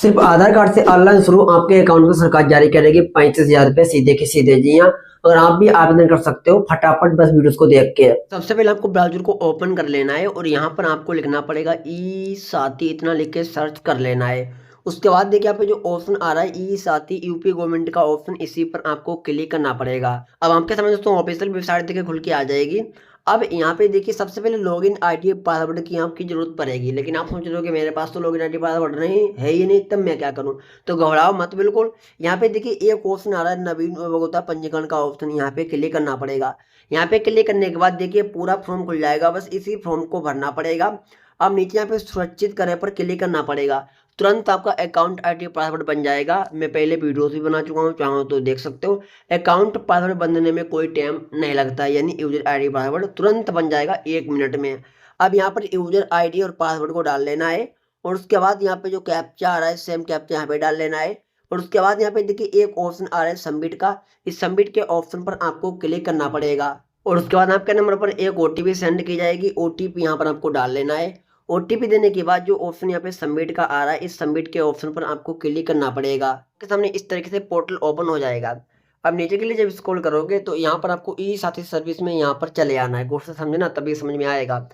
सिर्फ आधार कार्ड से ऑनलाइन शुरू आपके अकाउंट में सरकार जारी करेगी 35,000 रुपए सीधे के सीधे। जी हाँ, और आप भी आवेदन कर सकते हो फटाफट बस वीडियोस को देख के। सबसे पहले आपको ब्राउजर को ओपन कर लेना है और यहाँ पर आपको लिखना पड़ेगा ई साथी, इतना लिख के सर्च कर लेना है। उसके बाद देखिए यहाँ पे जो ऑप्शन आ रहा है ई साथी यूपी गवर्नमेंट का ऑप्शन, इसी पर आपको क्लिक करना पड़ेगा। अब आपके सामने दोस्तों ऑफिशियल वेबसाइट देखिए खुल के आ जाएगी। अब यहाँ पे देखिए सबसे पहले लॉगिन आईडी पासवर्ड की आपकी जरूरत पड़ेगी, लेकिन आप सोच रहे हो कि मेरे पास तो लॉगिन आईडी पासवर्ड नहीं है ही नहीं, तब मैं क्या करूँ। तो घबराओ मत बिल्कुल। यहाँ पे देखिए एक ऑप्शन आ रहा है नवीन उपभोक्ता पंजीकरण का ऑप्शन, यहाँ पे क्लिक करना पड़ेगा। यहाँ पे क्लिक करने के बाद देखिए पूरा फॉर्म खुल जाएगा, बस इसी फॉर्म को भरना पड़ेगा। अब नीचे यहाँ पे सुरक्षित करें पर क्लिक करना पड़ेगा। तुरंत आपका अकाउंट आईडी पासवर्ड बन जाएगा। मैं पहले वीडियोस भी बना चुका हूँ, चाहो तो देख सकते हो। अकाउंट पासवर्ड बनने में कोई टाइम नहीं लगता है, यानी यूजर आईडी पासवर्ड तुरंत बन जाएगा 1 मिनट में। अब यहाँ पर यूजर आईडी और पासवर्ड को डाल लेना है और उसके बाद यहाँ पे जो कैप्चा आ रहा है सेम कैप्चा यहाँ पे डाल लेना है। और उसके बाद यहाँ पे देखिए एक ऑप्शन आ रहा है सबमिट का, इस सबमिट के ऑप्शन पर आपको क्लिक करना पड़ेगा। और उसके बाद आपके नंबर पर एक ओटीपी सेंड की जाएगी, ओटीपी यहाँ पर आपको डाल लेना है। ओटीपी देने के बाद जो ऑप्शन यहाँ पे सबमिट का आ रहा है, इस सबमिट के ऑप्शन पर आपको क्लिक करना पड़ेगा। आपके सामने इस तरीके से पोर्टल ओपन हो जाएगा। अब नीचे के लिए जब स्क्रॉल करोगे तो यहाँ पर आपको ई साथी सर्विस में यहाँ पर चले आना है, गौर से समझे ना, तभी समझ में आएगा।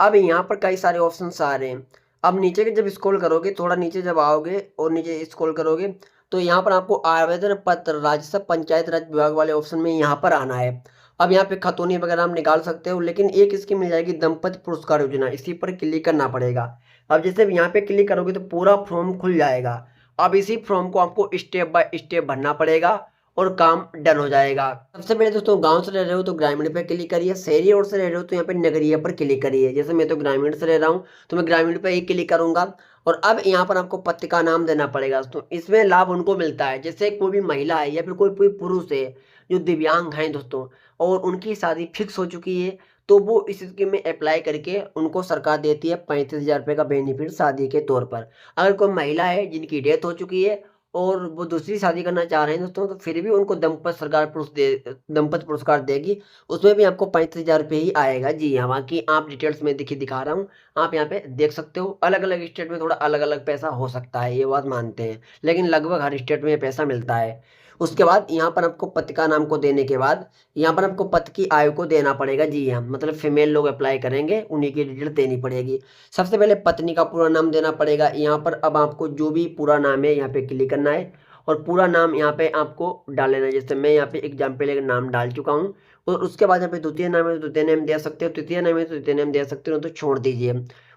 अब यहाँ पर कई सारे ऑप्शन आ रहे हैं। अब नीचे के जब स्क्रॉल करोगे, थोड़ा नीचे जब आओगे और नीचे स्क्रॉल करोगे तो यहाँ पर आपको आवेदन पत्र राज्य पंचायत राज विभाग वाले ऑप्शन में यहाँ पर आना है। अब यहाँ पे खतौनी वगैरह आप निकाल सकते हो, लेकिन एक इसकी मिल जाएगी दंपति पुरस्कार योजना, इसी पर क्लिक करना पड़ेगा। अब जैसे यहाँ पे क्लिक करोगे तो पूरा फॉर्म खुल जाएगा। अब इसी फॉर्म को आपको स्टेप बाय स्टेप भरना पड़ेगा और काम डन हो जाएगा। सबसे पहले दोस्तों गांव से रह रहे हो तो ग्रामीण पे क्लिक करिए, शहरी और से रह रहे हो तो यहाँ पे नगरीय पर क्लिक करिए। जैसे मैं तो ग्रामीण से रह रहा हूँ तो मैं ग्रामीण पे ही क्लिक करूंगा। और अब यहाँ पर आपको पत्र का नाम देना पड़ेगा दोस्तों। इसमें लाभ उनको मिलता है जैसे कोई भी महिला है या फिर कोई कोई पुरुष है जो दिव्यांग हैं दोस्तों, और उनकी शादी फिक्स हो चुकी है, तो वो इस स्कीम में अप्लाई करके उनको सरकार देती है 35,000 रुपये का बेनिफिट शादी के तौर पर। अगर कोई महिला है जिनकी डेथ हो चुकी है और वो दूसरी शादी करना चाह रहे हैं दोस्तों, तो फिर भी उनको दंपत पुरस्कार देगी। उसमें भी आपको 35,000 रुपये ही आएगा। जी हाँ, बाकी आप डिटेल्स में दिखा रहा हूँ, आप यहाँ पे देख सकते हो। अलग अलग स्टेट में थोड़ा अलग अलग पैसा हो सकता है, ये बात मानते हैं, लेकिन लगभग हर स्टेट में ये पैसा मिलता है। उसके बाद यहाँ पर आपको पति का नाम को देने के बाद यहाँ पर आपको पति की आयु को देना पड़ेगा। जी हाँ, मतलब फीमेल लोग अप्लाई करेंगे उन्हीं की डिटेल देनी पड़ेगी। सबसे पहले पत्नी का पूरा नाम देना पड़ेगा यहाँ पर। अब आपको जो भी पूरा नाम है यहाँ पे क्लिक करना है और पूरा नाम यहाँ पे आपको डाल लेना है। जैसे मैं यहाँ पे एग्जाम्पल एक नाम डाल चुका हूँ। और उसके बाद यहाँ पे द्वितीय नाम है तो द्वितीय नाम दे सकते हो, तृतीय नाम है तो तृतीय नाम दे सकते हो, तो छोड़ दीजिए।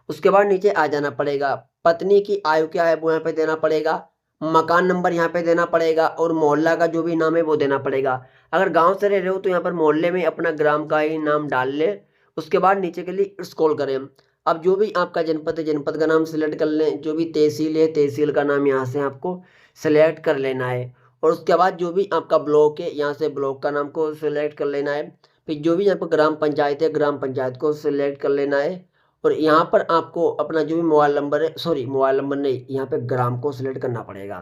उसके बाद नीचे आ जाना पड़ेगा, पत्नी की आयु क्या है वो यहाँ पे देना पड़ेगा, मकान नंबर यहाँ पे देना पड़ेगा और मोहल्ला का जो भी नाम है वो देना पड़ेगा। अगर गांव से रह रहे हो तो यहाँ पर मोहल्ले में अपना ग्राम का ही नाम डाल ले। उसके बाद नीचे के लिए स्क्रॉल करें। अब जो भी आपका जनपद है जनपद का नाम सिलेक्ट कर लें, जो भी तहसील है तहसील का नाम यहाँ से आपको सिलेक्ट कर लेना है। और उसके बाद जो भी आपका ब्लॉक है यहाँ से ब्लॉक का नाम को सिलेक्ट कर लेना है। फिर जो भी यहाँ पर ग्राम पंचायत है ग्राम पंचायत को सिलेक्ट कर लेना है। और यहाँ पर आपको अपना जो भी मोबाइल नंबर है, सॉरी मोबाइल नंबर नहीं, यहाँ पे ग्राम को सिलेक्ट करना पड़ेगा।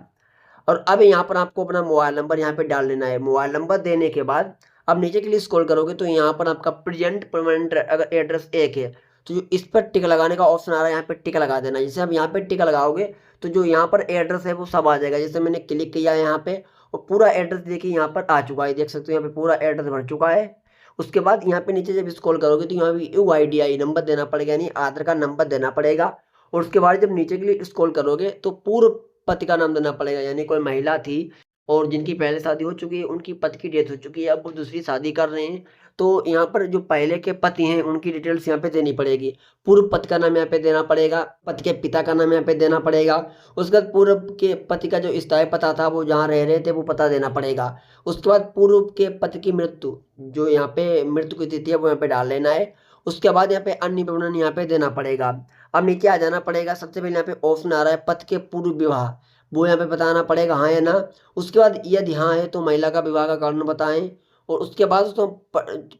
और अब यहाँ पर आपको अपना मोबाइल नंबर यहाँ पे डाल लेना है। मोबाइल नंबर देने के बाद अब नीचे के लिए स्क्रॉल करोगे तो यहाँ पर आपका प्रेजेंट परमानेंट अगर एड्रेस एक है तो जो इस पर टिक लगाने का ऑप्शन आ रहा है यहाँ पे टिक लगा देना। जैसे आप यहाँ पे टिक लगाओगे तो जो यहाँ पर एड्रेस है वो सब आ जाएगा। जैसे मैंने क्लिक किया है यहाँ पे और पूरा एड्रेस देखिए यहाँ पर आ चुका है, देख सकते हो यहाँ पे पूरा एड्रेस भर चुका है। उसके बाद यहाँ पे नीचे जब स्क्रॉल करोगे तो यहाँ भी UIDI नंबर देना पड़ेगा, यानी आधार का नंबर देना पड़ेगा। और उसके बाद जब नीचे के लिए स्क्रॉल करोगे तो पूर्व पति का नाम देना पड़ेगा, यानी कोई महिला थी और जिनकी पहले शादी हो चुकी है, उनकी पति की डेथ हो चुकी है, अब वो दूसरी शादी कर रहे हैं, तो यहाँ पर जो पहले के पति हैं उनकी डिटेल्स यहाँ पे देनी पड़ेगी। पूर्व पति का नाम यहाँ पे देना पड़ेगा, पति के पिता का नाम यहाँ पे देना पड़ेगा। उसके बाद पूर्व के पति का जो स्थायी पता था वो जहाँ रह रहे थे वो पता देना पड़ेगा। उसके बाद पूर्व के पति की मृत्यु, जो यहाँ पे मृत्यु की तिथि है वो यहाँ पे डाल लेना है। उसके बाद यहाँ पे अन्य विवरण यहाँ पे देना पड़ेगा। अब नीचे आ जाना पड़ेगा। सबसे पहले यहाँ पे ऑप्शन आ रहा है पति के पूर्व विवाह, वो यहाँ पे बताना पड़ेगा हाँ या ना। उसके बाद यदि हाँ है तो महिला का विवाह का कारण बताएं। और उसके बाद दोस्तों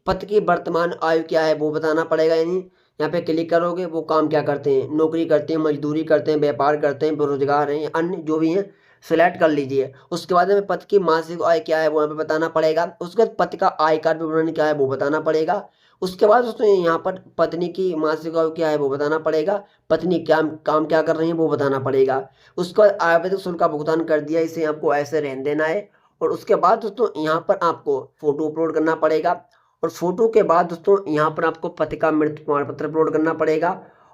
पति की वर्तमान आयु क्या है वो बताना पड़ेगा, यानी यहाँ पे क्लिक करोगे वो काम क्या करते हैं, नौकरी करते हैं, मजदूरी करते हैं, व्यापार करते हैं, बेरोजगार हैं, अन्य जो भी हैं सिलेक्ट कर लीजिए। उसके बाद में पति की मासिक आय क्या है वो यहाँ पे बताना पड़ेगा। उसके बाद पति का आय कार्ड विवरण क्या है वो बताना पड़ेगा। उसके बाद दोस्तों यहाँ पर पत्नी की मासिक आय क्या है वो बताना पड़ेगा, पत्नी क्या काम क्या कर रही है वो बताना पड़ेगा। उसके बाद आवेदक शुल्क का भुगतान कर दिया, इसे आपको ऐसे रहने देना है। और उसके बाद दोस्तों यहाँ पर आपको फोटो अपलोड करना पड़ेगा, और फोटो के बाद दोस्तों यहाँ पर आपको पति का मृत्यु प्रमाण पत्र अपलोड करना पड़ेगा,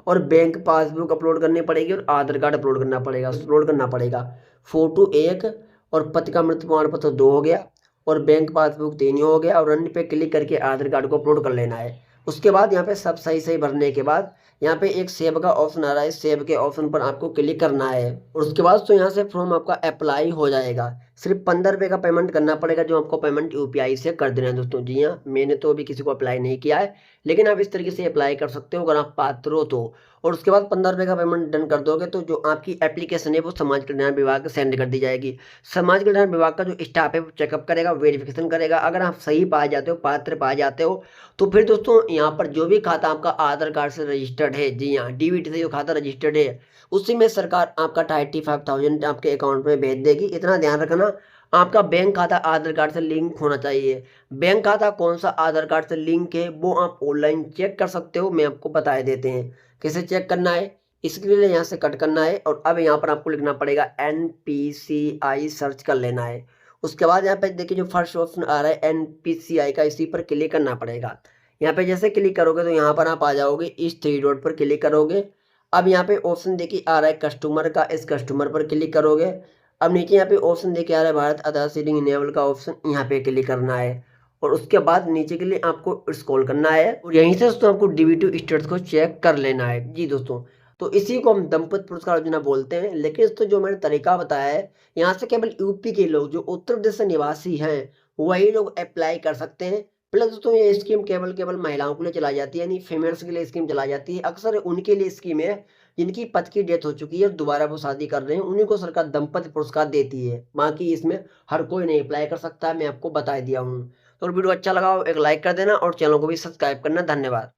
और बैंक पासबुक अपलोड करनी पड़ेगी, और आधार कार्ड अपलोड करना पड़ेगा। फोटो एक, और पति का मृत्यु प्रमाण पत्र दो हो गया, और बैंक पासबुक तीन हो गया, और रन पे क्लिक करके आधार कार्ड को अपलोड कर लेना है। उसके बाद यहाँ पे सब सही सही भरने के बाद यहाँ पे एक सेव का ऑप्शन आ रहा है, सेव के ऑप्शन पर आपको क्लिक करना है, और उसके बाद तो यहाँ से फॉर्म आपका अप्लाई हो जाएगा। सिर्फ 15 रुपये का पेमेंट करना पड़ेगा, जो आपको पेमेंट यूपीआई से कर देना है दोस्तों। जी हाँ, मैंने तो अभी किसी को अप्लाई नहीं किया है, लेकिन आप इस तरीके से अप्लाई कर सकते हो अगर आप पात्र हो तो। और उसके बाद 15 रुपये का पेमेंट डन कर दोगे तो जो आपकी एप्लीकेशन है वो समाज कल्याण विभाग को सेंड कर दी जाएगी। समाज कल्याण विभाग का जो स्टाफ है वो चेकअप करेगा, वेरिफिकेशन करेगा। अगर आप सही पाए जाते हो, पात्र पाए जाते हो, तो फिर दोस्तों यहाँ पर जो भी खाता आपका आधार कार्ड से रजिस्टर्ड है, जी हाँ, डीबीटी से जो खाता रजिस्टर्ड है, उसी में सरकार आपका 35,000 आपके अकाउंट में भेज देगी। इतना ध्यान रखना, आपका बैंक खाता आधार कार्ड से लिंक होना चाहिए। बैंक खाता कौन सा आधार कार्ड से लिंक है वो आप ऑनलाइन चेक कर सकते हो, मैं आपको बता देते हैं कैसे चेक करना है। इसके लिए यहाँ से कट करना है, और अब यहाँ पर आपको लिखना पड़ेगा NPCI, सर्च कर लेना है। उसके बाद यहाँ पे देखिए जो फर्स्ट ऑप्शन आ रहा है NPCI का, इसी पर क्लिक करना पड़ेगा। यहाँ पे जैसे क्लिक करोगे तो यहाँ पर आप आ जाओगे, इस थ्री डॉट पर क्लिक करोगे। अब यहाँ पे ऑप्शन देखिए आ रहा है कस्टमर का, इस कस्टमर पर क्लिक करोगे। अब नीचे यहाँ पे ऑप्शन देखिए आ रहा है भारत आधार सीडिंग इनेबल का ऑप्शन, यहाँ पे क्लिक करना है, और उसके बाद नीचे के लिए आपको स्क्रॉल करना है, और यहीं से दोस्तों आपको डीबीटी स्टेटस को चेक कर लेना है। जी दोस्तों, तो इसी को हम दंपत्ति पुरस्कार योजना बोलते हैं। लेकिन दोस्तों जो मैंने तरीका बताया है, यहाँ से केवल यूपी के लोग जो उत्तर प्रदेश से निवासी हैं वही लोग अप्लाई कर सकते हैं। प्लस दोस्तों ये स्कीम केवल केवल महिलाओं के लिए चलाई जाती है, यानी फीमेल्स के लिए स्कीम चलाई जाती है। अक्सर उनके लिए स्कीम है जिनकी पति की डेथ हो चुकी है और दोबारा वो शादी कर रहे हैं, उन्हीं को सरकार दंपत्ति पुरस्कार देती है। बाकी इसमें हर कोई नहीं अप्लाई कर सकता है, मैं आपको बता दिया हूँ। तो वीडियो अच्छा लगा हो एक लाइक कर देना, और चैनल को भी सब्सक्राइब करना। धन्यवाद।